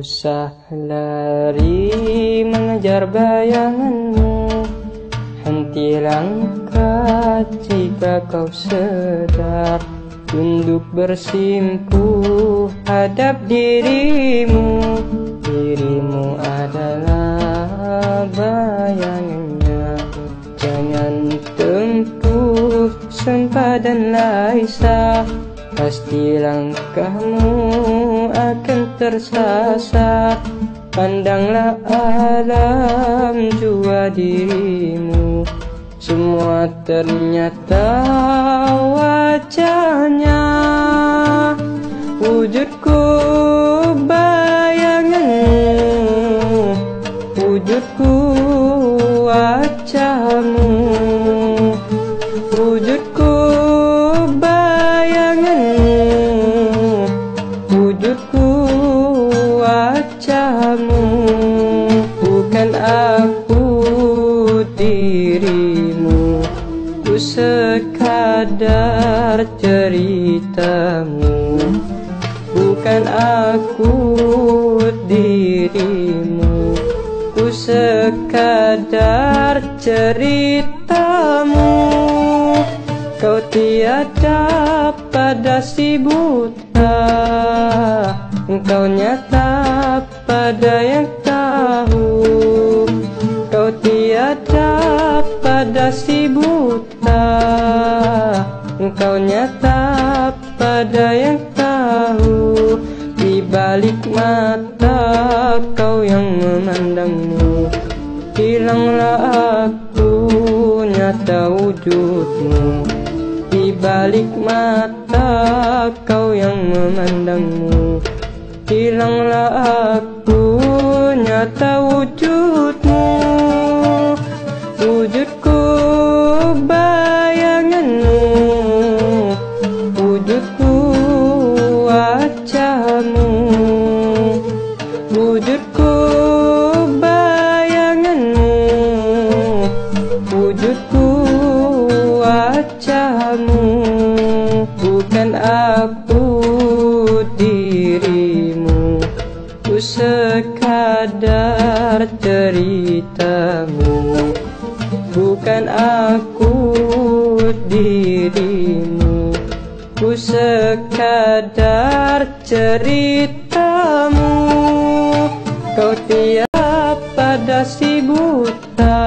usah lari mengejar bayanganmu. Henti langkah jika kau sedar. Tunduk bersimpuh hadap dirimu. Dirimu adalah bayangannya. Jangan tempuh sumpah dan laisa. Pasti langkahmu akan tersasar. Pandanglah alam jua dirimu. Semua ternyata wajahnya. Wujudku bayanganmu. Wujudku wajahmu. Wujudku bayanganmu. Wujudku wajahmu. Bukan aku dirimu. Ku sekadar ceritamu. Bukan aku dirimu. Ku sekadar ceritamu. Kau tiada pada si buta. Engkau nyata pada yang tahu. Kau tiada pada si buta. Engkau nyata pada yang tahu. Di balik mata kau yang memandangmu. Hilanglah aku nyata wujudmu. Di balik mata kau yang memandangmu. Hilanglah aku nyata wujudmu. Wujudku bayanganmu. Wujudku wajahmu. Wujudku bayanganmu. Wujudku wajahmu. Bukan aku dirimu. Ku sekadar ceritamu. Bukan aku dirimu. Ku sekadar ceritamu. Kau tiada pada si buta.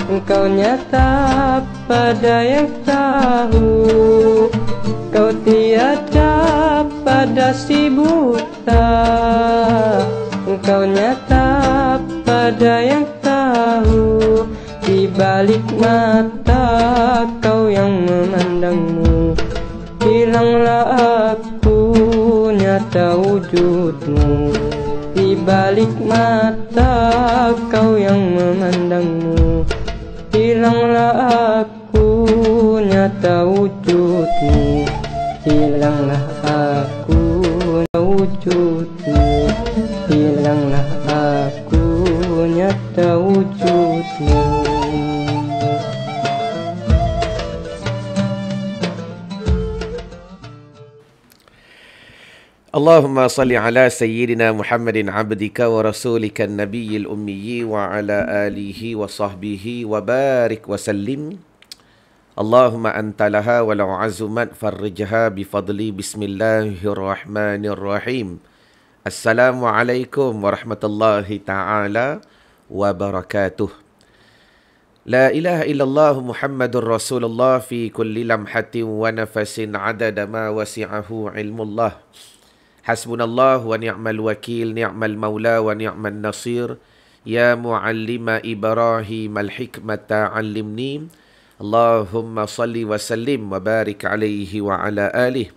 Engkau nyata pada yang tahu. Kau tiada pada si buta. Engkau nyata pada yang tahu. Di balik mata kau yang memandangmu. Hilanglah aku nyata wujudmu. Di balik mata kau yang memandangmu. Hilanglah aku nyata wujudmu. Hilanglah aku nyata wujudmu. Hilanglah aku nyata wujudmu. Allahumma salli ala sayyidina Muhammadin abdika wa rasulika an-nabiyil ummi wa ala alihi wa sahbihi wa barik wa sallim. Allahumma antalaha walau azumat farrijha bifadli. Bismillahirrahmanirrahim. Assalamualaikum warahmatullahi ta'ala wabarakatuh. La ilaha illallah Muhammadur Rasulullah fi kulli lamhatin wa nafasin adada ma wasi'ahu ilmullah. Hasbunallah wa ni'mal wakil, ni'mal maula wa ni'mal nasir. Ya muallima Ibrahim al-hikmata 'allimni. Allahumma salli wa sallim wa barik alaihi wa ala alihi.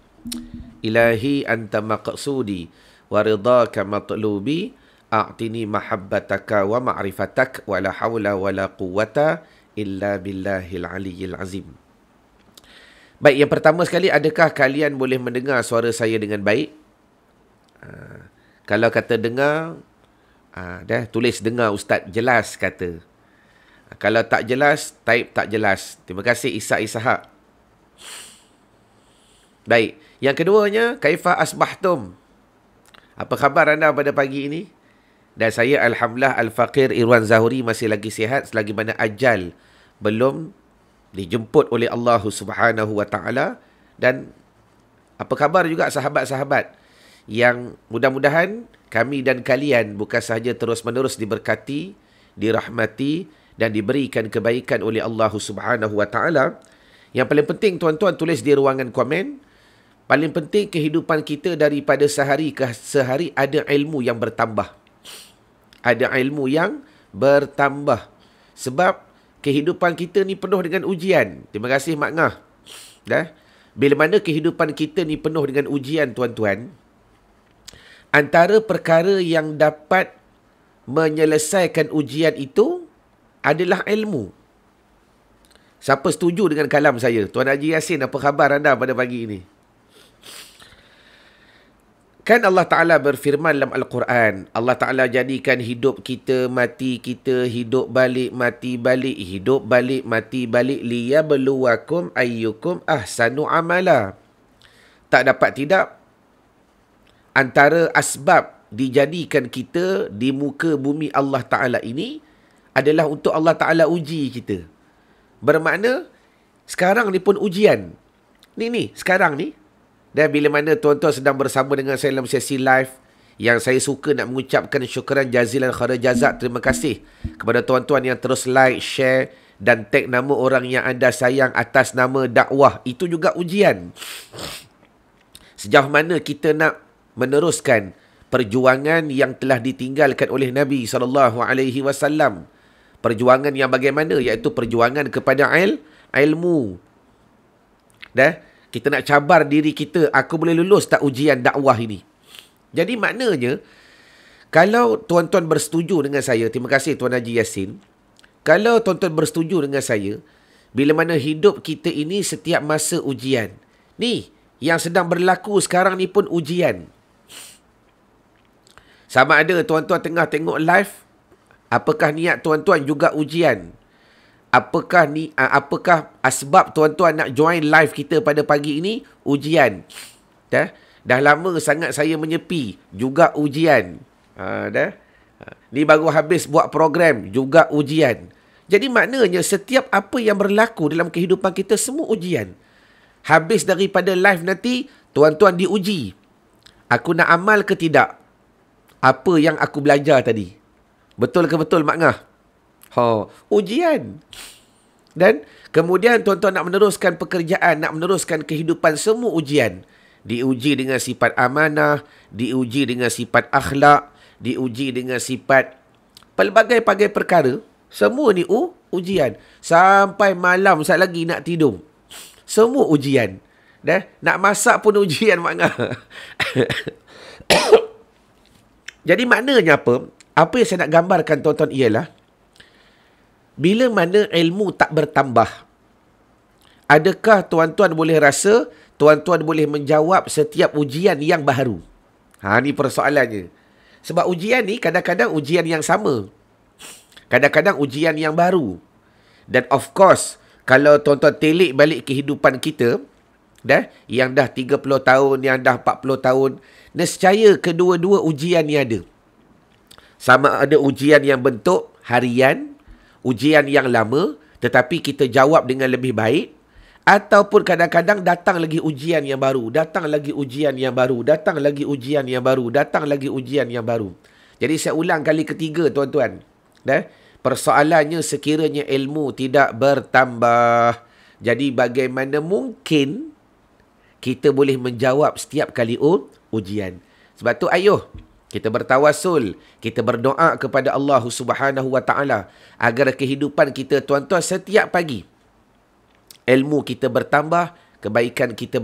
Ilahi anta maqsudi wa ridaka matlubi. A'tini mahabbataka wa ma'rifatak wa la hawla wa la quwwata illa billahil aliyyil azim. Baik, yang pertama sekali, adakah kalian boleh mendengar suara saya dengan baik? Kalau kata dengar, dah tulis dengar Ustaz jelas kata. Kalau tak jelas, type tak jelas. Terima kasih Ishak Ishak. Baik, yang keduanya, kaifa asbahtum? Apa khabar anda pada pagi ini? Dan saya Alhamdulillah Al-Faqir Irwan Zahuri masih lagi sihat selagi mana ajal belum dijemput oleh Allah Subhanahu Wa Taala. Dan apa khabar juga sahabat-sahabat yang mudah-mudahan kami dan kalian bukan sahaja terus-menerus diberkati, dirahmati dan diberikan kebaikan oleh Allah Subhanahu Wa Taala. Yang paling penting tuan-tuan tulis di ruangan komen, paling penting kehidupan kita daripada sehari ke sehari ada ilmu yang bertambah. Ada ilmu yang bertambah. Sebab kehidupan kita ni penuh dengan ujian. Terima kasih Mak Ngah. Bila mana kehidupan kita ni penuh dengan ujian tuan-tuan, antara perkara yang dapat menyelesaikan ujian itu adalah ilmu. Siapa setuju dengan kalam saya? Tuan Haji Yassin, apa khabar anda pada pagi ini? Kan Allah Ta'ala berfirman dalam Al-Quran, Allah Ta'ala jadikan hidup kita, mati kita, hidup balik, mati balik, hidup balik, mati balik, liyabluwakum ayyukum ahsanu amala. Tak dapat tidak, antara asbab dijadikan kita di muka bumi Allah Ta'ala ini adalah untuk Allah Ta'ala uji kita. Bermakna, sekarang ni pun ujian. Ni, sekarang ni. Dan bila mana tuan-tuan sedang bersama dengan saya dalam sesi live, yang saya suka nak mengucapkan syukuran jazilan khairan jazak, terima kasih kepada tuan-tuan yang terus like, share dan tag nama orang yang anda sayang atas nama dakwah. Itu juga ujian. Sejauh mana kita nak meneruskan perjuangan yang telah ditinggalkan oleh Nabi SAW. Perjuangan yang bagaimana? Iaitu perjuangan kepada ilmu. Kita nak cabar diri kita, aku boleh lulus tak ujian dakwah ini? Jadi maknanya, kalau tuan-tuan bersetuju dengan saya, terima kasih Tuan Haji Yassin, kalau tuan-tuan bersetuju dengan saya, bila mana hidup kita ini setiap masa ujian. Ni, yang sedang berlaku sekarang ni pun ujian. Sama ada tuan-tuan tengah tengok live, apakah niat tuan-tuan juga ujian? Apakah asbab tuan-tuan nak join live kita pada pagi ini? Ujian. Dah lama sangat saya menyepi, juga ujian. Ni baru habis buat program, juga ujian. Jadi maknanya setiap apa yang berlaku dalam kehidupan kita semua ujian. Habis daripada live nanti, tuan-tuan diuji. Aku nak amal ke tidak? Apa yang aku belajar tadi? Betul ke betul Mak Ngah? Ujian. Dan kemudian tuan-tuan nak meneruskan pekerjaan, nak meneruskan kehidupan, semua ujian. Diuji dengan sifat amanah, diuji dengan sifat akhlak, diuji dengan sifat pelbagai-bagai perkara. Semua ni ujian. Sampai malam saat lagi nak tidur. Semua ujian. Nak masak pun ujian Mak Ngah. Jadi maknanya apa? Apa yang saya nak gambarkan tuan-tuan ialah, bila mana ilmu tak bertambah, adakah tuan-tuan boleh rasa tuan-tuan boleh menjawab setiap ujian yang baru? Ni persoalannya. Sebab ujian ni kadang-kadang ujian yang sama, kadang-kadang ujian yang baru. Dan of course, kalau tuan-tuan telik balik kehidupan kita, yang dah 30 tahun, yang dah 40 tahun, nescaya kedua-dua ujian ni ada. Sama ada ujian yang bentuk harian, ujian yang lama, tetapi kita jawab dengan lebih baik. Ataupun kadang-kadang datang lagi ujian yang baru, datang lagi ujian yang baru, datang lagi ujian yang baru, datang lagi ujian yang baru. Jadi saya ulang kali ketiga tuan-tuan. Persoalannya sekiranya ilmu tidak bertambah, jadi bagaimana mungkin kita boleh menjawab setiap kali ujian? Sebab tu ayuh kita bertawasul, kita berdoa kepada Allah Subhanahu Wa Taala agar kehidupan kita tuan-tuan setiap pagi ilmu kita bertambah, kebaikan kita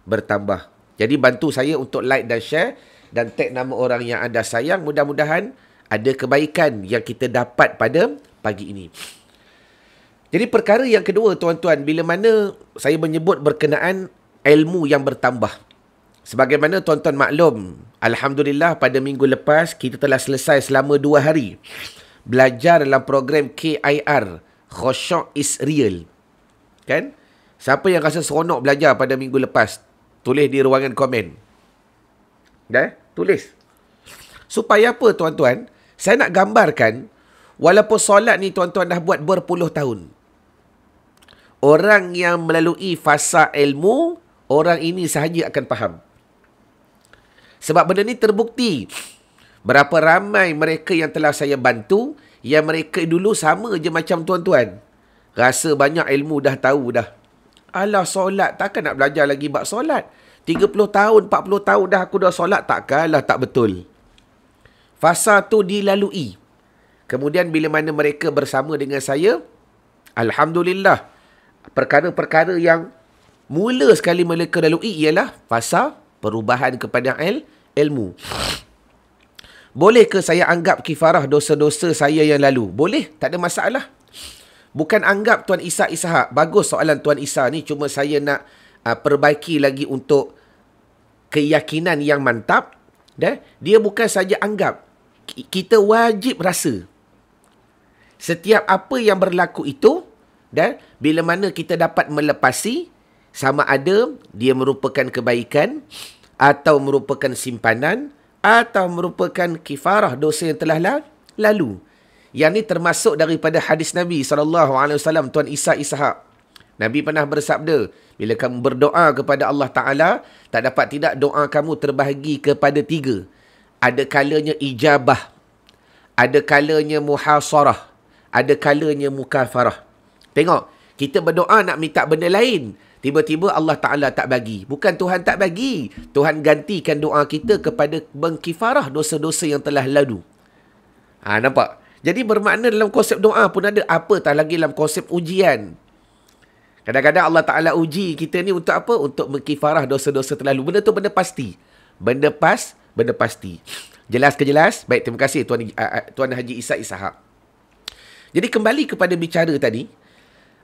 bertambah. Jadi bantu saya untuk like dan share dan tag nama orang yang anda sayang. Mudah-mudahan ada kebaikan yang kita dapat pada pagi ini. Jadi perkara yang kedua tuan-tuan, bila mana saya menyebut berkenaan ilmu yang bertambah. Sebagaimana tuan-tuan maklum, Alhamdulillah pada minggu lepas kita telah selesai selama 2 hari belajar dalam program KIR, Khusyuk is Real. Kan? Siapa yang rasa seronok belajar pada minggu lepas? Tulis di ruangan komen. Tulis. Supaya apa tuan-tuan? Saya nak gambarkan, walaupun solat ni tuan-tuan dah buat berpuluh tahun. Orang yang melalui fasa ilmu, orang ini sahaja akan faham. Sebab benda ni terbukti. Berapa ramai mereka yang telah saya bantu, yang mereka dulu sama je macam tuan-tuan. Rasa banyak ilmu dah tahu dah. Alah solat, takkan nak belajar lagi bab solat. 30 tahun, 40 tahun dah aku dah solat, takkanlah tak betul. Fasa tu dilalui. Kemudian bila mana mereka bersama dengan saya, alhamdulillah, perkara-perkara yang mula sekali mereka lalui ialah fasa perubahan kepada ilmu. Boleh ke saya anggap kifarah dosa-dosa saya yang lalu? Boleh, tak ada masalah. Bukan anggap Tuan Isa Ishak. Bagus soalan Tuan Isa ni, cuma saya nak perbaiki lagi untuk keyakinan yang mantap. Dia bukan saja anggap. Kita wajib rasa. Setiap apa yang berlaku itu, bila mana kita dapat melepasi, sama ada dia merupakan kebaikan, atau merupakan simpanan, atau merupakan kifarah dosa yang telah lalu. Yang ni termasuk daripada hadis Nabi SAW, Tuan Isa Ishak. Nabi pernah bersabda, bila kamu berdoa kepada Allah Ta'ala, tak dapat tidak doa kamu terbahagi kepada 3. Ada kalanya ijabah, ada kalanya muhasarah, ada kalanya mukafarah. Tengok, kita berdoa nak minta benda lain, tiba-tiba Allah Ta'ala tak bagi. Bukan Tuhan tak bagi, Tuhan gantikan doa kita kepada mengkifarah dosa-dosa yang telah lalu. Nampak? Jadi bermakna dalam konsep doa pun ada, apatah lagi dalam konsep ujian. Kadang-kadang Allah Ta'ala uji kita ni untuk apa? Untuk mengkifarah dosa-dosa terlalu. Benda tu benda pasti. Benda pasti. Jelas ke jelas? Baik, terima kasih Tuan Haji Isa Ishak. Jadi kembali kepada bicara tadi,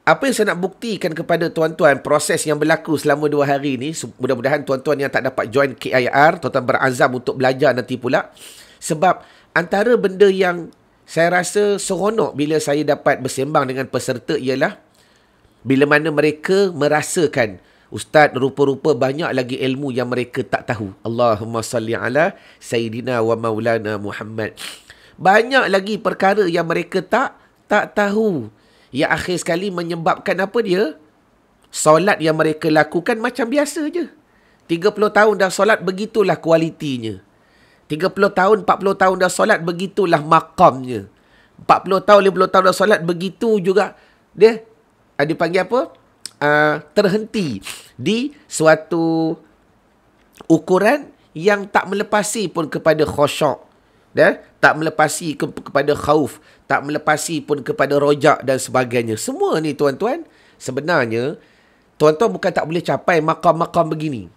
apa yang saya nak buktikan kepada tuan-tuan, proses yang berlaku selama 2 hari ni, mudah-mudahan tuan-tuan yang tak dapat join KIR, tuan-tuan berazam untuk belajar nanti pula. Sebab antara benda yang saya rasa seronok bila saya dapat bersembang dengan peserta ialah bila mana mereka merasakan, Ustaz, rupa-rupa banyak lagi ilmu yang mereka tak tahu. Allahumma salli ala Sayyidina wa Maulana Muhammad. Banyak lagi perkara yang mereka tak tahu. Yang akhir sekali menyebabkan apa dia? Solat yang mereka lakukan macam biasa je. 30 tahun dah solat, begitulah kualitinya. 30 tahun, 40 tahun dah solat, begitulah makamnya. 40 tahun, 50 tahun dah solat, begitu juga dia dipanggil apa? Terhenti di suatu ukuran yang tak melepasi pun kepada khusyuk. Tak melepasi kepada khauf, tak melepasi pun kepada rojak dan sebagainya. Semua ni tuan-tuan, sebenarnya tuan-tuan bukan tak boleh capai makam-makam begini.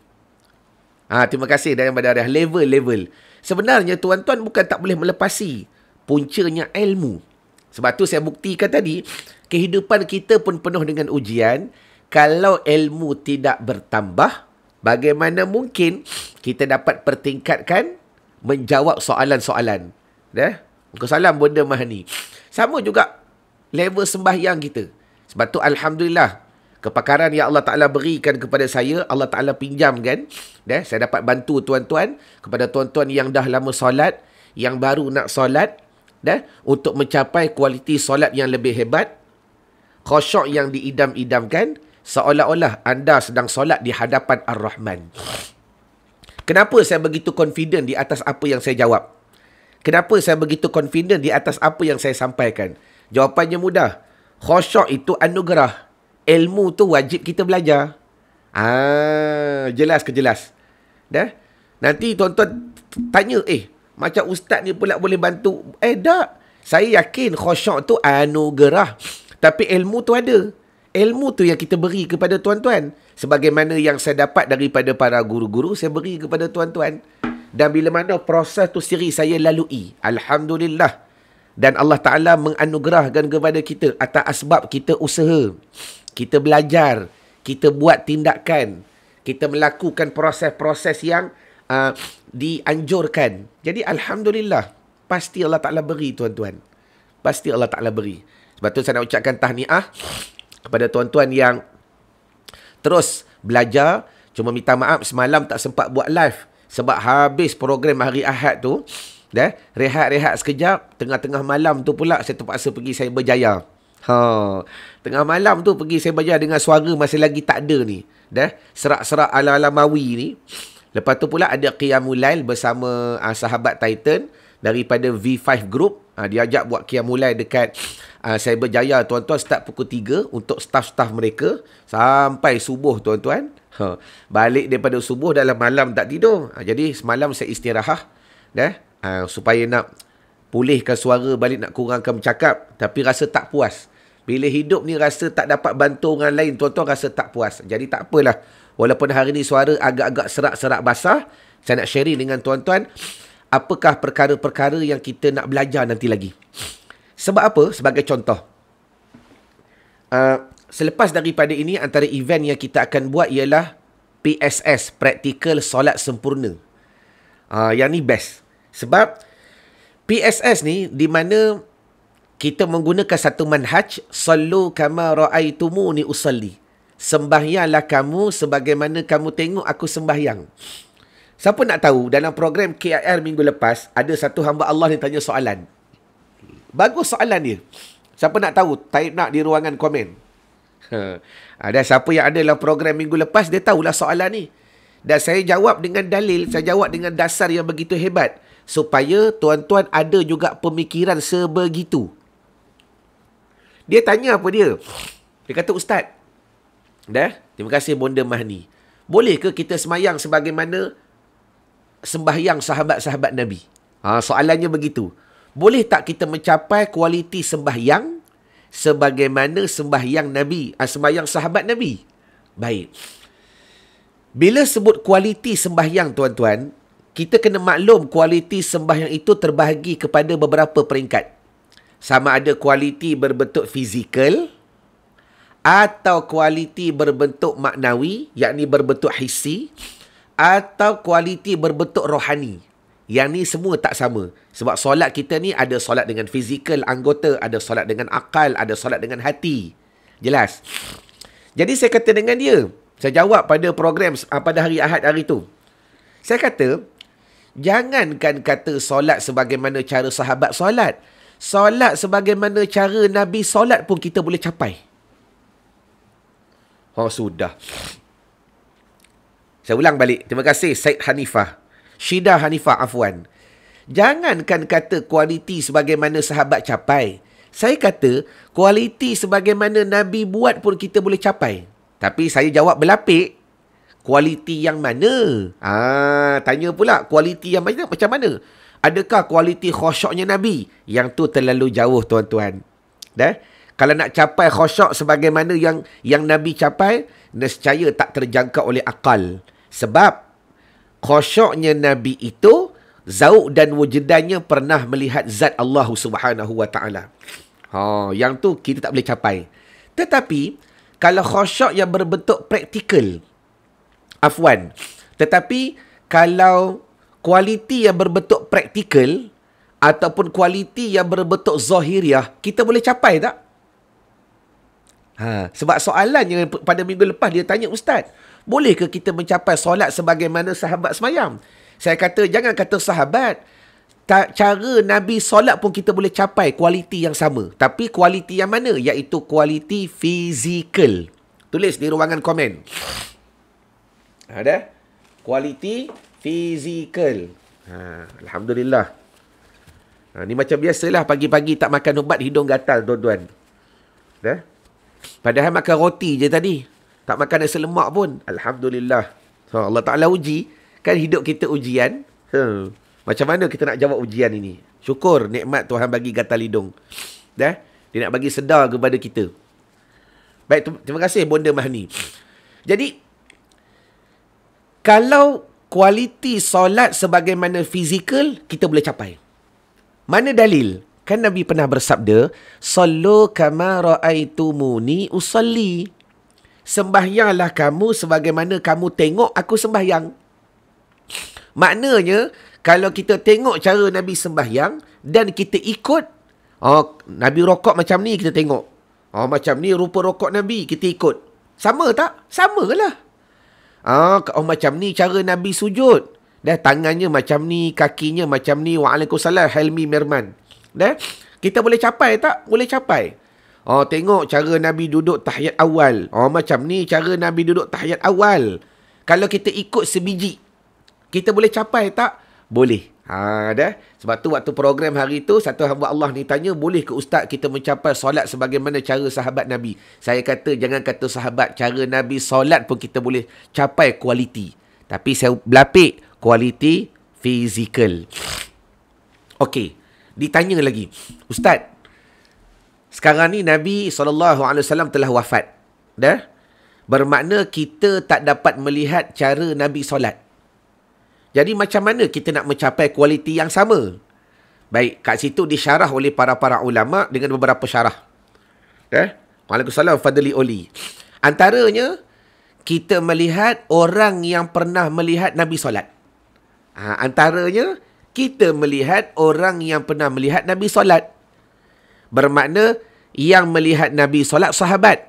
Terima kasih daripada level-level. Sebenarnya tuan-tuan bukan tak boleh melepasi puncanya ilmu. Sebab tu saya buktikan tadi, kehidupan kita pun penuh dengan ujian. Kalau ilmu tidak bertambah, bagaimana mungkin kita dapat pertingkatkan menjawab soalan-soalan? Salam Bunda Mahani. Sama juga level sembahyang kita. Sebab tu alhamdulillah, kepakaran yang Allah Ta'ala berikan kepada saya, Allah Ta'ala pinjamkan. Saya dapat bantu tuan-tuan, kepada tuan-tuan yang dah lama solat, yang baru nak solat, untuk mencapai kualiti solat yang lebih hebat, khusyuk yang diidam-idamkan, seolah-olah anda sedang solat di hadapan Ar-Rahman. Kenapa saya begitu confident di atas apa yang saya jawab? Kenapa saya begitu confident di atas apa yang saya sampaikan? Jawapannya mudah. Khusyuk itu anugerah. Ilmu tu wajib kita belajar. Jelas ke jelas? Nanti tuan-tuan tanya, macam ustaz ni pula boleh bantu. Tak. Saya yakin khusyuk tu anugerah. Tapi ilmu tu ada. Ilmu tu yang kita beri kepada tuan-tuan. Sebagaimana yang saya dapat daripada para guru-guru, saya beri kepada tuan-tuan. Dan bila mana proses tu sendiri saya lalui, alhamdulillah. Dan Allah Ta'ala menganugerahkan kepada kita atas sebab kita usaha, kita belajar, kita buat tindakan, kita melakukan proses-proses yang dianjurkan. Jadi alhamdulillah, pasti Allah Ta'ala beri tuan-tuan. Pasti Allah Ta'ala beri. Sebab tu saya nak ucapkan tahniah kepada tuan-tuan yang terus belajar. Cuma minta maaf semalam tak sempat buat live. Sebab habis program hari Ahad tu, Rehat-rehat sekejap. Tengah-tengah malam tu pula saya terpaksa pergi Cyberjaya. Tengah malam tu pergi Cyberjaya dengan suara masih lagi tak ada ni. Serak-serak ala-ala Mawi ni. Lepas tu pula ada Qiyamul Lail bersama sahabat Titan daripada V5 Group. Dia ajak buat Qiyamul Lail dekat Cyberjaya, tuan-tuan, start pukul 3 untuk staff-staff mereka sampai subuh, tuan-tuan. Balik daripada subuh dalam malam tak tidur. Jadi semalam saya istirahat supaya nak pulihkan suara balik, nak kurangkan bercakap. Tapi rasa tak puas. Bila hidup ni rasa tak dapat bantu orang lain, tuan-tuan, rasa tak puas. Jadi tak apalah. Walaupun hari ni suara agak-agak serak-serak basah, saya nak sharing dengan tuan-tuan apakah perkara-perkara yang kita nak belajar nanti lagi. Sebab apa? Sebagai contoh. Selepas daripada ini, antara event yang kita akan buat ialah PSS, Praktikal Solat Sempurna. Yang ni best. Sebab PSS ni di mana kita menggunakan satu manhaj, sallu kama ra'aitumuni usalli. Sembahyanglah kamu sebagaimana kamu tengok aku sembahyang. Siapa nak tahu dalam program KIR minggu lepas ada satu hamba Allah yang tanya soalan. Bagus soalan dia. Siapa nak tahu? Type nak di ruangan komen. Ada siapa yang ada dalam program minggu lepas, dia tahulah soalan ni. Dan saya jawab dengan dalil, saya jawab dengan dasar yang begitu hebat. Supaya tuan-tuan ada juga pemikiran sebegitu. Dia tanya apa dia? Dia kata, Ustaz, terima kasih Bonda Mahni. Boleh ke kita semayang sebagaimana sembahyang sahabat-sahabat Nabi? Soalannya begitu. Boleh tak kita mencapai kualiti sembahyang sebagaimana sembahyang Nabi, sembahyang sahabat Nabi? Baik. Bila sebut kualiti sembahyang, tuan-tuan, kita kena maklum kualiti sembahyang itu terbahagi kepada beberapa peringkat. Sama ada kualiti berbentuk fizikal atau kualiti berbentuk maknawi, yakni berbentuk hissi, atau kualiti berbentuk rohani. Yang ni semua tak sama. Sebab solat kita ni ada solat dengan fizikal anggota, ada solat dengan akal, ada solat dengan hati. Jelas? Jadi saya kata dengan dia, saya jawab pada program pada hari Ahad hari tu. Saya kata, jangankan kata solat sebagaimana cara sahabat solat. Solat sebagaimana cara Nabi solat pun kita boleh capai. Sudah. Saya ulang balik. Terima kasih Syed Hanifah. Syidah Hanifah, afwan. Jangankan kata kualiti sebagaimana sahabat capai. Saya kata kualiti sebagaimana Nabi buat pun kita boleh capai. Tapi saya jawab berlapik. Kualiti yang mana? Tanya pula kualiti yang mana, macam mana? Adakah kualiti khusyuknya Nabi? Yang tu terlalu jauh, tuan-tuan. Kalau nak capai khusyuk sebagaimana yang Nabi capai, nescaya tak terjangkau oleh akal. Sebab khusyuknya Nabi itu zauq dan wujudannya pernah melihat zat Allah Subhanahu wa taala. Yang tu kita tak boleh capai. Tetapi kalau khusyuk yang berbentuk praktikal, afwan. Tetapi kalau kualiti yang berbentuk praktikal ataupun kualiti yang berbentuk zahiriah, kita boleh capai tak? Sebab soalannya pada minggu lepas dia tanya, Ustaz, boleh ke kita mencapai solat sebagaimana sahabat semayang? Saya kata, jangan kata sahabat. Cara Nabi solat pun kita boleh capai kualiti yang sama. Tapi kualiti yang mana? Iaitu kualiti fizikal. Tulis di ruangan komen. Ada? Kualiti fizikal. Alhamdulillah. Ni macam biasalah pagi-pagi tak makan ubat, hidung gatal, tuan-tuan. Padahal makan roti je tadi. Tak makan nasi lemak pun. Alhamdulillah. Allah Ta'ala uji. Kan hidup kita ujian. Macam mana kita nak jawab ujian ini? Syukur nikmat Tuhan bagi gatal hidung. Dia nak bagi sedar kepada kita. Baik, terima kasih Bonda Mahni. Jadi, kalau kualiti solat sebagaimana fizikal, kita boleh capai. Mana dalil? Kan Nabi pernah bersabda, sallu kama ra'aitumuni usalli. Sembahyanglah kamu sebagaimana kamu tengok aku sembahyang. Maknanya, kalau kita tengok cara Nabi sembahyang dan kita ikut, Nabi rokok macam ni kita tengok. Macam ni rupa rokok Nabi, kita ikut. Sama tak? Sama lah. Macam ni cara Nabi sujud. Dah, tangannya macam ni, kakinya macam ni. Waalaikumsalam, Helmi Mirman. Dah, kita boleh capai tak? Boleh capai. Oh, tengok cara Nabi duduk tahiyat awal. Oh, macam ni cara Nabi duduk tahiyat awal. Kalau kita ikut sebiji, kita boleh capai tak? Boleh. Dah. Sebab tu waktu program hari tu, satu hamba Allah ni tanya, boleh ke Ustaz kita mencapai solat sebagaimana cara sahabat Nabi? Saya kata, jangan kata sahabat. Cara Nabi solat pun kita boleh capai kualiti. Tapi saya berlapik, kualiti fizikal. Okey. Ditanya lagi, Ustaz, sekarang ni Nabi SAW telah wafat. Dah? Bermakna kita tak dapat melihat cara Nabi solat. Jadi macam mana kita nak mencapai kualiti yang sama? Baik, kat situ disyarah oleh para ulama dengan beberapa syarah. Dah? Waalaikumsalam, Fadli Oli. Antaranya, kita melihat orang yang pernah melihat Nabi solat. Antaranya, kita melihat orang yang pernah melihat Nabi solat. Bermakna, yang melihat Nabi solat sahabat.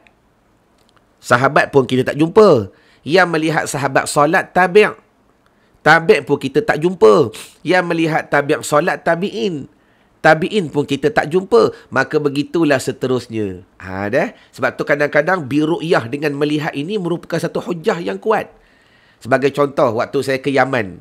Sahabat pun kita tak jumpa. Yang melihat sahabat solat tabi'. Tabi' pun kita tak jumpa. Yang melihat tabi' solat tabi'in. Tabi'in pun kita tak jumpa. Maka begitulah seterusnya. Dah. Sebab tu kadang-kadang biru'yah dengan melihat ini merupakan satu hujah yang kuat. Sebagai contoh, waktu saya ke Yaman.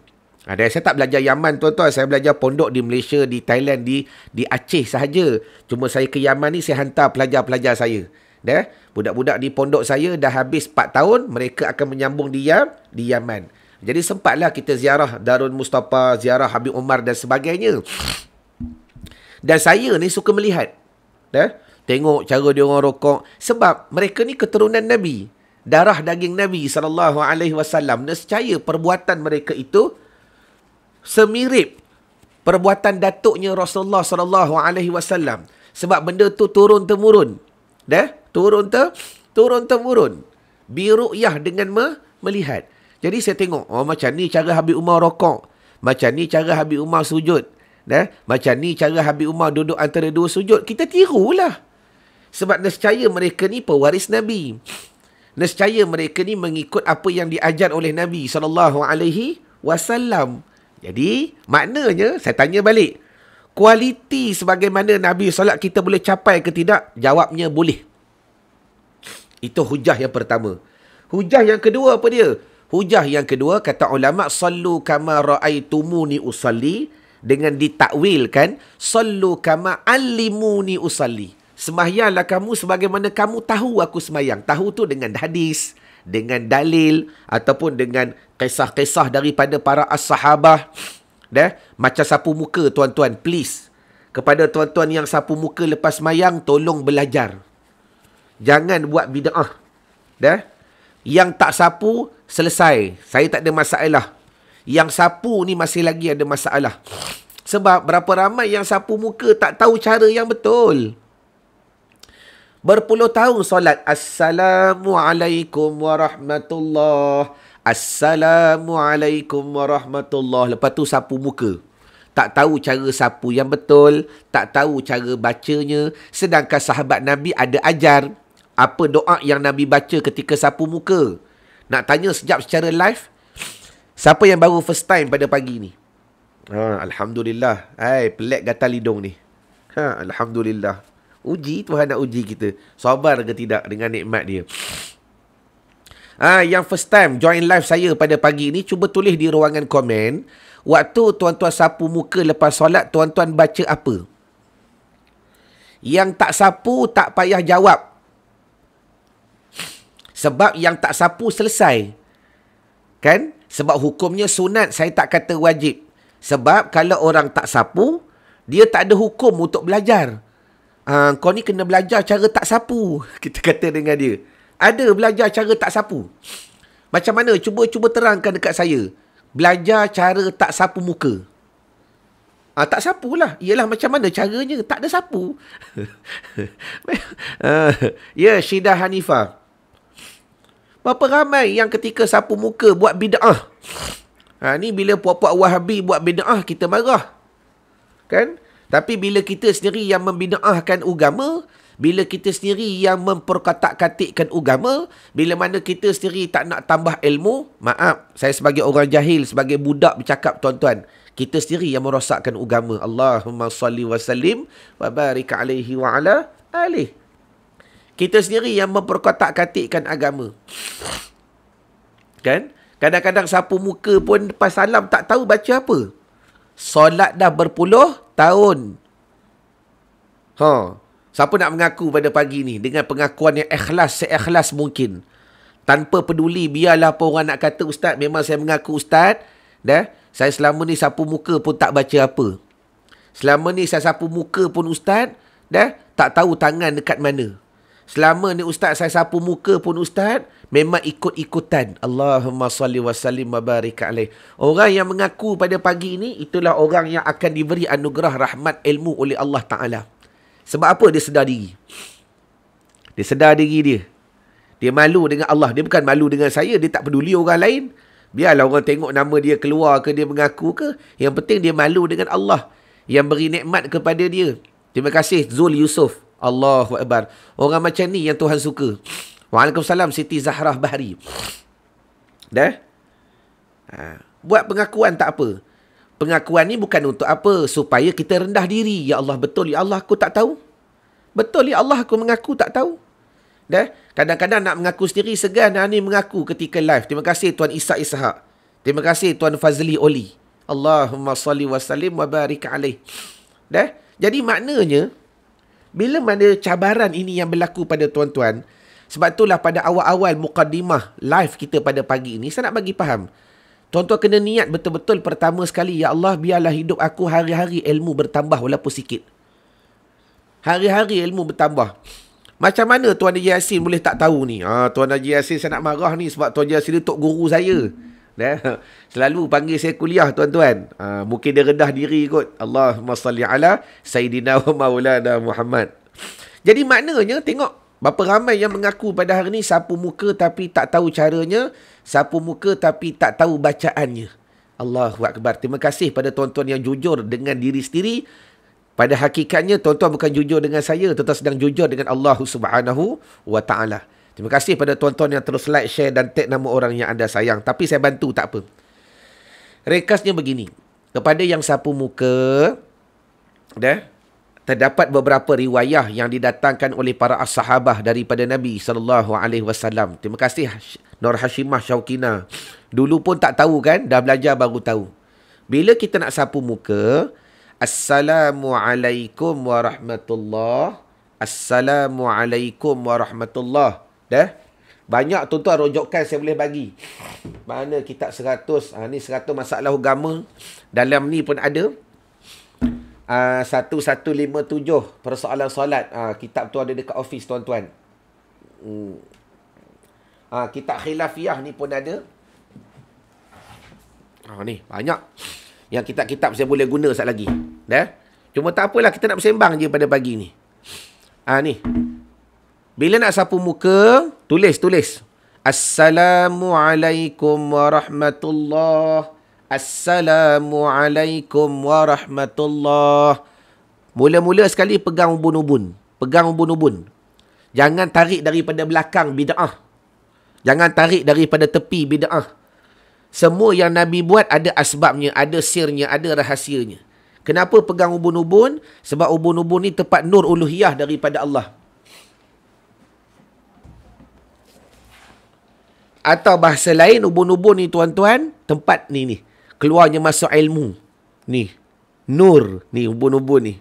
Saya tak belajar Yaman, tuan-tuan. Saya belajar pondok di Malaysia, di Thailand, di Aceh sahaja. Cuma saya ke Yaman ni, saya hantar pelajar-pelajar saya. Dah. Budak-budak di pondok saya dah habis 4 tahun. Mereka akan menyambung di Yaman. Jadi sempatlah kita ziarah Darul Mustafa, ziarah Habib Umar dan sebagainya. Dan saya ni suka melihat. Dah. Tengok cara dia orang rokok. Sebab mereka ni keturunan Nabi. Darah daging Nabi SAW. Nescaya perbuatan mereka itu semirip perbuatan datuknya Rasulullah SAW. Sebab benda tu turun-temurun. Dah? Turun-temurun. Biru'yah dengan melihat. Jadi saya tengok, oh macam ni cara Habib Umar rokok. Macam ni cara Habib Umar sujud. Dah? Macam ni cara Habib Umar duduk antara dua sujud. Kita tirulah. Sebab nescaya mereka ni pewaris Nabi. Nescaya mereka ni mengikut apa yang diajar oleh Nabi SAW. Jadi, maknanya, saya tanya balik. Kualiti sebagaimana Nabi solat kita boleh capai ke tidak? Jawabnya boleh. Itu hujah yang pertama. Hujah yang kedua apa dia? Hujah yang kedua, kata ulama, sallu kama ra'aitumuni usalli. Dengan ditakwilkan, sallu kama allimuni usalli. Sembahyanglah kamu sebagaimana kamu tahu aku sembahyang. Tahu tu dengan hadis, dengan dalil, ataupun dengan kisah-kisah daripada para as-sahabah. Dah? Macam sapu muka, tuan-tuan, please. Kepada tuan-tuan yang sapu muka lepas sembahyang, tolong belajar. Jangan buat bid'ah. Dah? Yang tak sapu, selesai. Saya tak ada masalah. Yang sapu ni masih lagi ada masalah. Sebab berapa ramai yang sapu muka tak tahu cara yang betul. Berpuluh tahun solat. Assalamualaikum warahmatullahi. Assalamualaikum warahmatullahi. Lepas tu sapu muka. Tak tahu cara sapu yang betul. Tak tahu cara bacanya. Sedangkan sahabat Nabi ada ajar apa doa yang Nabi baca ketika sapu muka. Nak tanya sekejap secara live. Siapa yang baru first time pada pagi ni? Alhamdulillah. Pelik gatal hidung ni. Alhamdulillah. Uji, Tuhan nak uji kita. Sabar ke tidak dengan nikmat dia. Yang first time join live saya pada pagi ni, cuba tulis di ruangan komen. Waktu tuan-tuan sapu muka lepas solat, tuan-tuan baca apa? Yang tak sapu, tak payah jawab. Sebab yang tak sapu selesai. Kan? Sebab hukumnya sunat, saya tak kata wajib. Sebab kalau orang tak sapu, dia tak ada hukum untuk belajar. Kau ni kena belajar cara tak sapu. Kita kata dengan dia. Ada belajar cara tak sapu. Macam mana? Cuba terangkan dekat saya. Belajar cara tak sapu muka. Tak sapu lah. Ialah macam mana caranya? Tak ada sapu. Ya, Syidah Hanifah. Berapa ramai yang ketika sapu muka buat bid'ah. Ni bila puak-puak Wahabi buat bid'ah, kita marah. Kan? Tapi bila kita sendiri yang membid'ahkan agama, Bila kita sendiri yang memperkatak-katikkan agama, bila mana kita sendiri tak nak tambah ilmu, maaf, saya sebagai orang jahil, sebagai budak bercakap tuan-tuan, kita sendiri yang merosakkan agama. Allahumma salli wa sallim wa barik alaihi wa ala alih. Kita sendiri yang memperkatak-katikkan agama. Kan? Kadang-kadang sapu muka pun lepas salam tak tahu baca apa. Solat dah berpuluh tahun. Siapa nak mengaku pada pagi ni dengan pengakuan yang ikhlas, seikhlas mungkin. Tanpa peduli biarlah apa orang nak kata, ustaz, memang saya mengaku ustaz. Dah, saya selama ni sapu muka pun tak baca apa. Selama ni saya sapu muka pun ustaz, dah, tak tahu tangan dekat mana. Selama ni ustaz saya sapu muka pun ustaz, memang ikut-ikutan. Allahumma salli wa sallim wa barik alaih. Orang yang mengaku pada pagi ni, itulah orang yang akan diberi anugerah rahmat ilmu oleh Allah Ta'ala. Sebab apa? Dia sedar diri. Dia sedar diri dia. Dia malu dengan Allah. Dia bukan malu dengan saya. Dia tak peduli orang lain. Biarlah orang tengok nama dia keluar ke, dia mengaku ke. Yang penting dia malu dengan Allah yang beri nikmat kepada dia. Terima kasih Zul Yusuf. Allahu Akbar. Orang macam ni yang Tuhan suka. Waalaikumsalam Siti Zahrah Bahri. Dah? Buat pengakuan tak apa. Pengakuan ni bukan untuk apa? Supaya kita rendah diri. Ya Allah, betul ya Allah aku tak tahu. Betul ya Allah aku mengaku tak tahu. Dah? Kadang-kadang nak mengaku sendiri segan. Ni mengaku ketika live. Terima kasih Tuan Ishak Ishak. Terima kasih Tuan Fazli Oli. Allahumma salli wa sallim wa barik alaih. Dah? Jadi maknanya, bila mana cabaran ini yang berlaku pada tuan-tuan, sebab itulah pada awal-awal muqaddimah live kita pada pagi ini, saya nak bagi faham. Tuan-tuan kena niat betul-betul pertama sekali, ya Allah, biarlah hidup aku hari-hari ilmu bertambah walaupun sikit. Hari-hari ilmu bertambah. Macam mana Tuan Haji Yassin boleh tak tahu ni? Tuan Haji Yassin saya nak marah ni sebab Tuan Haji Yassin ni tok guru saya. Selalu panggil saya kuliah tuan-tuan. Mungkin dia rendah diri kot. Allahumma salli ala Sayyidina wa Maulana Muhammad. Jadi maknanya tengok berapa ramai yang mengaku pada hari ni sapu muka tapi tak tahu caranya, sapu muka tapi tak tahu bacaannya. Allahu Akbar. Terima kasih pada tuan-tuan yang jujur dengan diri sendiri. Pada hakikatnya tuan-tuan bukan jujur dengan saya, tuan-tuan sedang jujur dengan Allah Subhanahu wa Ta'ala. Terima kasih pada tuan-tuan yang terus like, share dan tag nama orang yang anda sayang. Tapi saya bantu tak apa. Rekasnya begini. Kepada yang sapu muka, terdapat beberapa riwayah yang didatangkan oleh para sahabah daripada Nabi SAW. Terima kasih Nur Hashimah Syaukina. Dulu pun tak tahu kan, dah belajar baru tahu. Bila kita nak sapu muka, Assalamualaikum warahmatullahi. Assalamualaikum warahmatullahi. Dah? Banyak tuan-tuan rujukan saya boleh bagi. Mana kitab 100. Ni 100 masalah agama. Dalam ni pun ada. 1157 persoalan solat. Kitab tu ada dekat office tuan-tuan. Kitab khilafiyah ni pun ada. Ni banyak. Yang kitab-kitab saya boleh guna sekali lagi. Dah? Cuma tak apalah, kita nak bersembang je pada pagi ni. Ni. Bila nak sapu muka, tulis. Assalamualaikum warahmatullahi. Assalamualaikum warahmatullahi. Mula-mula sekali pegang ubun-ubun. Jangan tarik daripada belakang bid'ah. Jangan tarik daripada tepi bid'ah. Semua yang Nabi buat ada asbabnya, ada sirnya, ada rahasianya. Kenapa pegang ubun-ubun? Sebab ubun-ubun ni tempat nur uluhiyah daripada Allah. Atau bahasa lain, ubun-ubun ni tuan-tuan, tempat ni. Keluarnya masuk ilmu. Ni. Nur. Ni ubun-ubun ni.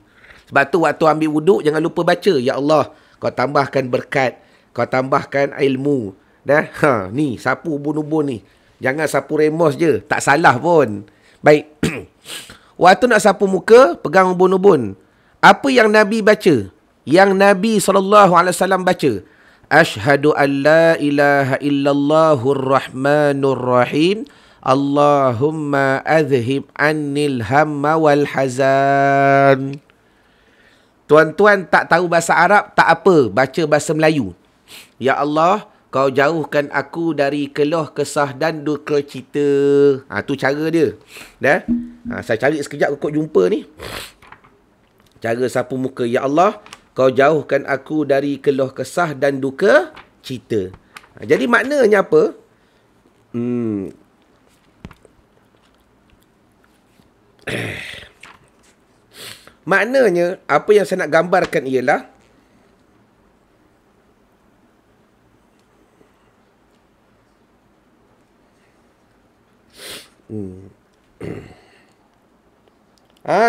Sebab tu waktu ambil wuduk, jangan lupa baca. Ya Allah, kau tambahkan berkat. Kau tambahkan ilmu. Dah? Ni, sapu ubun-ubun ni. Jangan sapu remos je. Tak salah pun. Baik. Waktu nak sapu muka, pegang ubun-ubun. Apa yang Nabi baca? Yang Nabi SAW baca. Ashhadu an la ilaha illallahur rahmanur rahim. Allahumma adhib annil hamma wal hazan. Tuan-tuan tak tahu bahasa Arab, tak apa. Baca bahasa Melayu. Ya Allah, kau jauhkan aku dari keluh kesah dan duka cita. Tu cara dia. Dah? Saya cari sekejap kau jumpa ni. Cara sapu muka. Ya Allah, kau jauhkan aku dari keluh kesah dan duka cita. Jadi maknanya apa? Maknanya, apa yang saya nak gambarkan ialah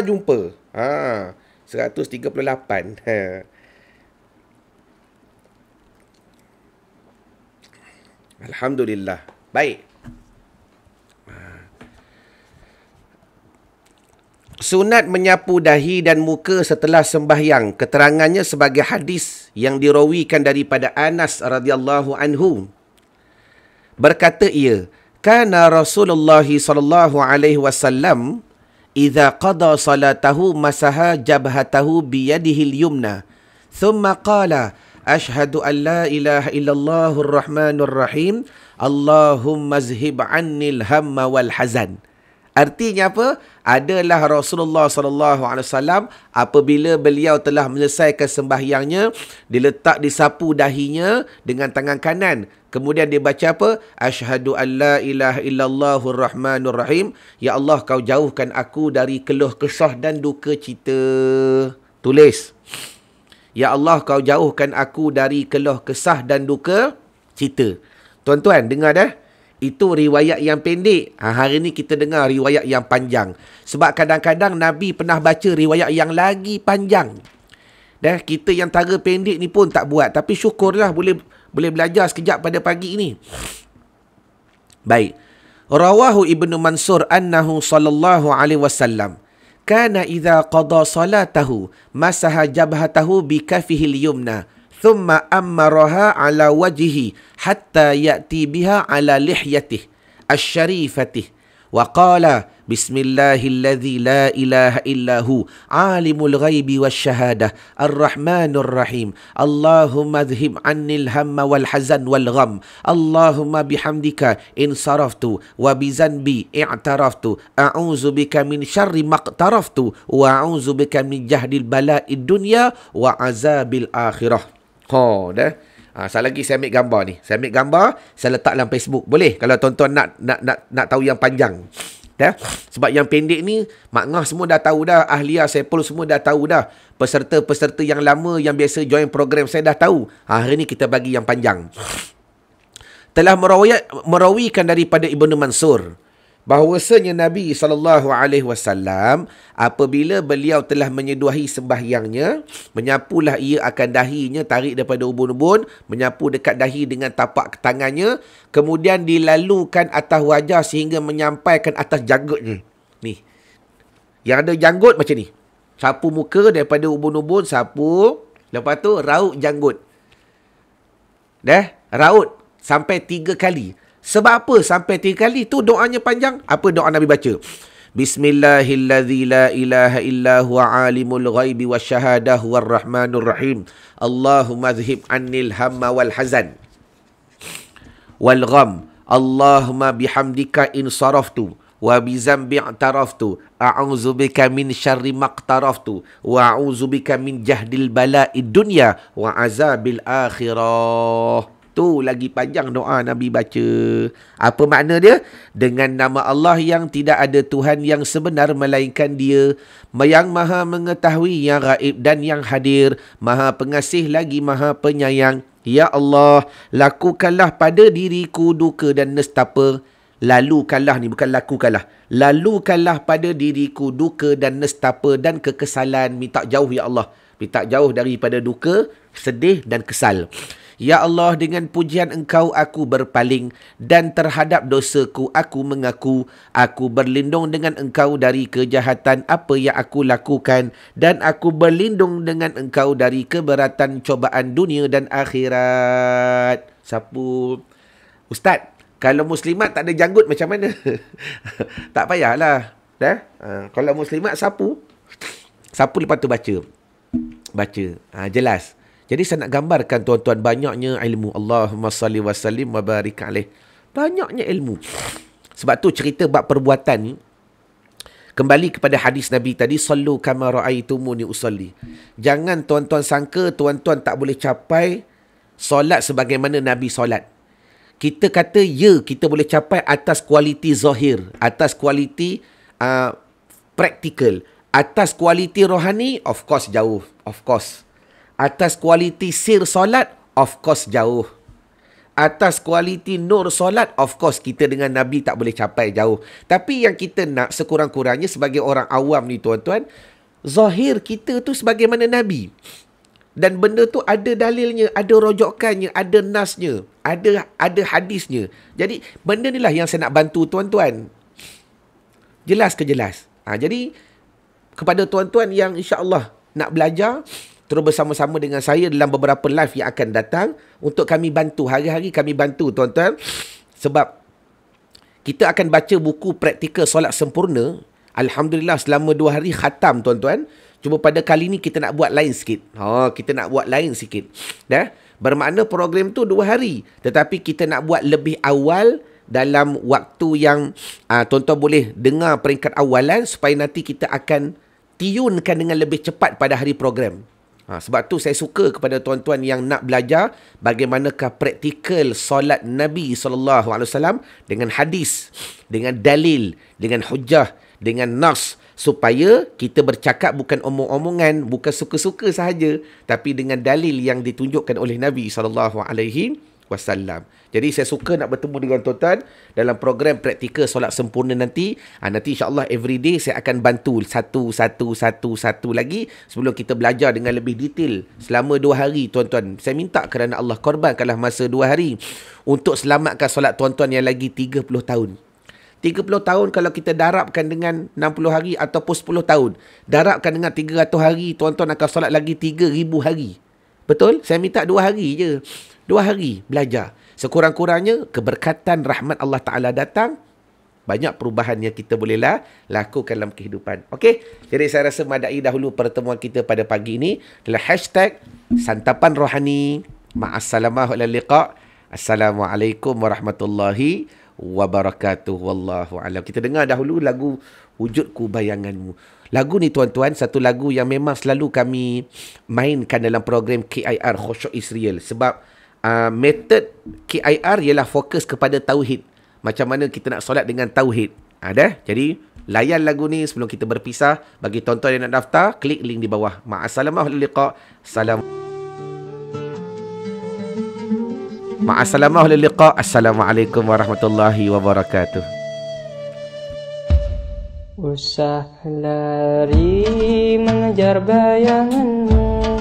jumpa. 138. Alhamdulillah. Baik. Sunat menyapu dahi dan muka setelah sembahyang. Keterangannya sebagai hadis yang dirawikan daripada Anas radhiyallahu anhu. Berkata ia, kana Rasulullah sallallahu alaihi wasallam idza qada salatahu masaha jabhatahu bi yadihi al-yumna thumma qala ashhadu an la ilaha illallahur rahmanur rahim Allahumma zhib annil hamma wal hazan. Artinya apa? Adalah Rasulullah SAW apabila beliau telah menyelesaikan sembahyangnya, diletak disapu dahinya dengan tangan kanan. Kemudian dia baca apa? Asyhadu an la ilaha illallahur rahmanur rahim. Ya Allah, kau jauhkan aku dari keluh kesah dan duka cita. Tulis. Ya Allah, kau jauhkan aku dari keluh kesah dan duka cita. Tuan-tuan, dengar dah. Itu riwayat yang pendek. Hari ni kita dengar riwayat yang panjang. Sebab kadang-kadang Nabi pernah baca riwayat yang lagi panjang. Dah, kita yang tara pendek ni pun tak buat. Tapi syukurlah boleh belajar sekejap pada pagi ni. Baik. Rawahu Ibnu Mansur annahu sallallahu alaihi wasallam kana idza qada salatahu masaha jabhatahu bi kafihi al-yumna thumma ammaraha ala wajhihi hatta ya'ti biha ala lihyatihi asy-syarifatih wa qala bismillahilladzi la ilaha illahu alimul ghaibi wasyahadah arrahmanur rahim Allahumma dhhib annil hamma wal hazan wal gham Allahumma bihamdika in saraftu wa bizanbi i'taraftu a'udzu bika min syarri maqtaraftu wa a'udzu bika min jahdil bala'id dunya wa azabil akhirah. Dah. Sekali lagi saya ambil gambar ni. Saya ambil gambar, saya letak dalam Facebook. Boleh kalau tuan-tuan nak tahu yang panjang. Dah. Sebab yang pendek ni Mak Ngah semua dah tahu dah, Ahliah Saipul semua dah tahu dah. Peserta-peserta yang lama yang biasa join program saya dah tahu. Hari ni kita bagi yang panjang. Telah merawikan daripada Ibnu Mansur bahawasanya Nabi SAW apabila beliau telah menyeduhi sembahyangnya, menyapulah ia akan dahinya, tarik daripada ubun-ubun, menyapu dekat dahi dengan tapak tangannya, kemudian dilalukan atas wajah sehingga menyampaikan atas janggutnya. Ni. Yang ada janggut macam ni. Sapu muka daripada ubun-ubun, sapu, lepas tu raut janggut. Dah, raut sampai 3 kali. Sebab apa sampai 3 kali? Tu doanya panjang. Apa doa Nabi baca? Bismillahilladzi la ilaha illa huwa alimul ghaibi wasyahadah warrahmanur rahim. Allahumma dhhib annil hamma wal hazan wal gham. Allahumma bihamdika in saraftu wa bizambi i'taraftu a'udzu bika min syarri maqtaraftu wa a'udzu bika min jahdil bala'id dunya wa azabil akhirah. Tu lagi panjang doa Nabi baca. Apa makna dia? Dengan nama Allah yang tidak ada Tuhan yang sebenar melainkan Dia, yang maha mengetahui yang gaib dan yang hadir, maha pengasih lagi maha penyayang. Ya Allah, lakukanlah pada diriku duka dan nestapa. Lalukanlah ni, bukan lakukanlah. Lalukanlah pada diriku duka dan nestapa dan kekesalan. Minta jauh ya Allah. Minta jauh daripada duka, sedih dan kesal. Ya Allah, dengan pujian Engkau aku berpaling dan terhadap dosaku aku mengaku. Aku berlindung dengan Engkau dari kejahatan apa yang aku lakukan dan aku berlindung dengan Engkau dari keberatan cobaan dunia dan akhirat. Sapu. Ustaz, kalau muslimat tak ada janggut macam mana? Tak payahlah. Dah? Kalau muslimat sapu. Sapu lepas tu baca. Jelas. Jadi saya nak gambarkan tuan-tuan banyaknya ilmu. Allahumma salli wa sallim wa barik alaih. Banyaknya ilmu. Sebab tu cerita bab perbuatan ni, Kembali kepada hadis Nabi tadi, sallu kama ra'aitumuni usalli. Jangan tuan-tuan sangka tuan-tuan tak boleh capai solat sebagaimana Nabi solat. Kita kata ya, kita boleh capai atas kualiti zahir, atas kualiti praktikal, atas kualiti rohani, of course jauh, of course. Atas kualiti sir solat, of course jauh. Atas kualiti nur solat, of course kita dengan Nabi tak boleh capai jauh. Tapi yang kita nak sekurang-kurangnya sebagai orang awam ni tuan-tuan, zahir kita tu sebagaimana Nabi. Dan benda tu ada dalilnya, ada rojokannya, ada nasnya, ada hadisnya. Jadi benda ni lah yang saya nak bantu tuan-tuan. Jelas ke jelas? Jadi kepada tuan-tuan yang insya-Allah nak belajar, terus bersama-sama dengan saya dalam beberapa live yang akan datang untuk kami bantu. Hari-hari kami bantu tuan-tuan. Sebab kita akan baca buku praktikal solat sempurna. Alhamdulillah selama 2 hari khatam tuan-tuan. Cuma pada kali ni kita nak buat lain sikit. Kita nak buat lain sikit. Bermakna program tu 2 hari. Tetapi kita nak buat lebih awal dalam waktu yang tuan-tuan boleh dengar peringkat awalan supaya nanti kita akan tiunkan dengan lebih cepat pada hari program. Sebab tu saya suka kepada tuan-tuan yang nak belajar bagaimanakah praktikal solat Nabi SAW dengan hadis, dengan dalil, dengan hujah, dengan nas, supaya kita bercakap bukan omong-omongan, bukan suka-suka sahaja, tapi dengan dalil yang ditunjukkan oleh Nabi SAW. Jadi saya suka nak bertemu dengan tuan-tuan dalam program praktikal solat sempurna nanti. Nanti insya-Allah everyday saya akan bantu satu lagi sebelum kita belajar dengan lebih detail selama 2 hari tuan-tuan. Saya minta kerana Allah korbankanlah masa 2 hari untuk selamatkan solat tuan-tuan yang lagi 30 tahun. 30 tahun kalau kita darabkan dengan 60 hari ataupun 10 tahun. Darabkan dengan 300 hari, tuan-tuan akan solat lagi 3,000 hari. Betul? Saya minta 2 hari je. 2 hari belajar. Sekurang-kurangnya keberkatan rahmat Allah Ta'ala datang. Banyak perubahan yang kita bolehlah lakukan dalam kehidupan. Okey? Jadi saya rasa madai dahulu pertemuan kita pada pagi ini adalah hashtag santapan rohani. Ma'assalamah wal liqa. Assalamualaikum warahmatullahi wabarakatuh. Wallahu alam. Kita dengar dahulu lagu Wujudku Bayanganmu. Lagu ni tuan-tuan, satu lagu yang memang selalu kami mainkan dalam program KIR, Khusyuk Israel. Sebab metod KIR ialah fokus kepada tauhid. Macam mana kita nak solat dengan tauhid. Jadi layan lagu ni sebelum kita berpisah. Bagi tuan-tuan yang nak daftar, klik link di bawah. Ma'assalamah wal liqa. Ma'assalamah wal liqa. Assalamualaikum warahmatullahi wabarakatuh. Usah lari mengejar bayanganmu,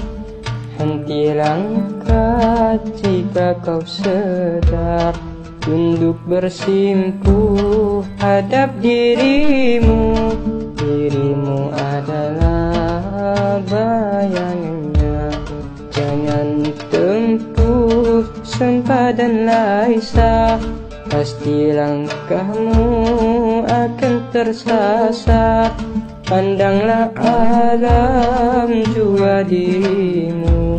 henti langkah jika kau sedar. Tunduk bersimpuh hadap dirimu. Dirimu adalah bayangannya. Jangan tempuh sempadan laisa. Pasti langkahmu akan tersasar. Pandanglah alam jua dirimu.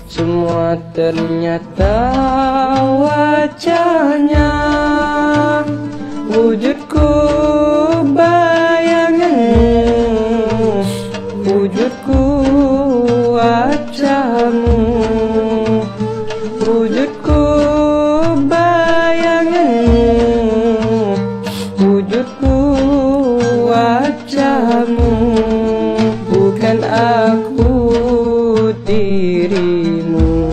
Semua ternyata wajahnya. Wujudku bayanganmu. Wujudku wajahmu. Wujudku bayanganmu. Wujudku wajahmu. Bukan aku dirimu,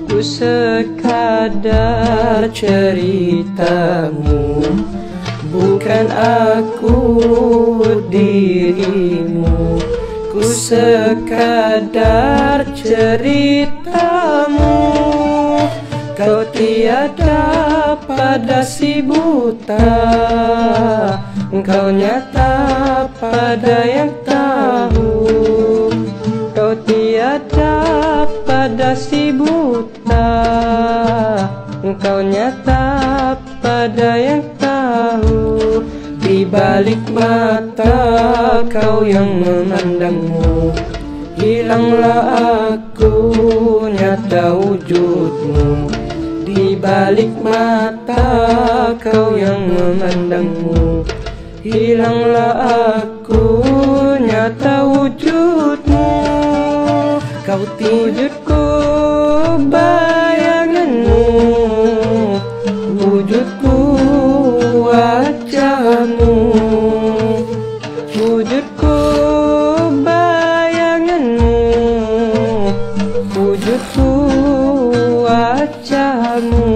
ku sekadar ceritamu. Bukan aku dirimu, ku sekadar ceritamu. Kau tiada pada si buta, kau nyata pada yang tahu. Kau tiada pada si buta, kau nyata pada yang tahu. Di balik mata kau yang memandangmu, hilanglah aku nyata wujudmu. Di balik mata kau yang memandangmu, hilanglah aku aku nyata wujudmu. Kau wujudku bayanganmu, wujudku wajahmu. Wujudku bayanganmu, wujudku wajahmu.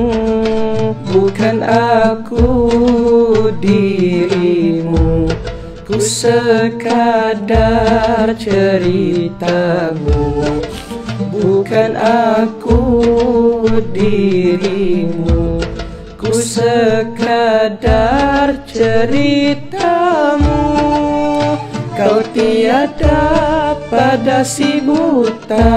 Bukan aku dirimu, ku sekadar ceritamu. Bukan aku dirimu, ku sekadar ceritamu. Kau tiada pada si buta,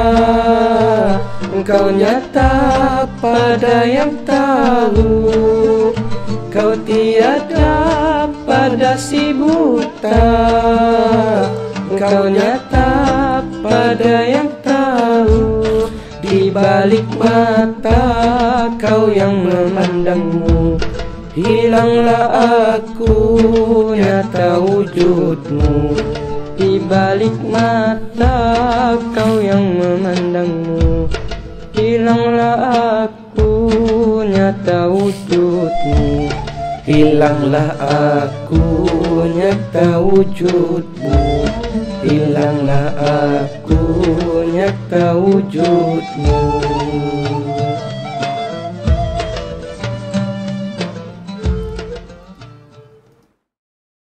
engkau nyata pada yang tahu. Kau tiada pada si buta, engkau nyata pada yang tahu. Di balik mata kau yang memandangmu, hilanglah aku nyata wujudmu. Di balik mata kau yang memandangmu, hilanglah aku nyata wujudmu. Hilanglah aku nyata wujudmu. Hilanglah aku nyata wujudmu.